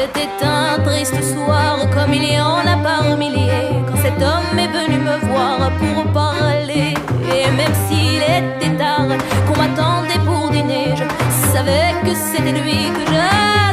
C'était un triste soir, comme il y en a par milliers, quand cet homme est venu me voir pour parler. Et même s'il était tard, qu'on m'attendait pour dîner, je savais que c'était lui que j'aimais.